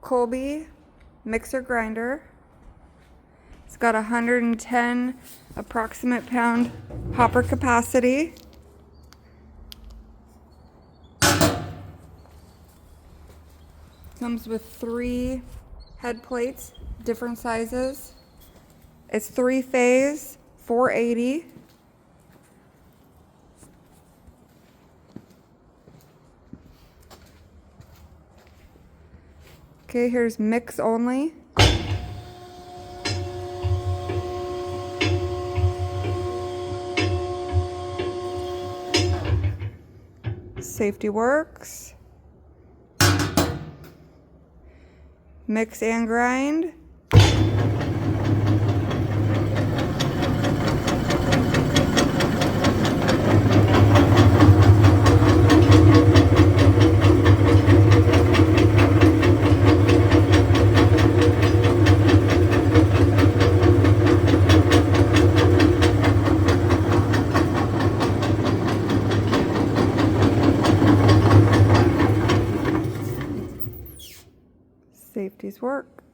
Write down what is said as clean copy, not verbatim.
Kolbe mixer grinder. It's got 110 approximate pound hopper capacity. Comes with 3 head plates, different sizes. It's 3-phase, 480. Okay, here's mix only. Safety works. Mix and grind. Safeties work.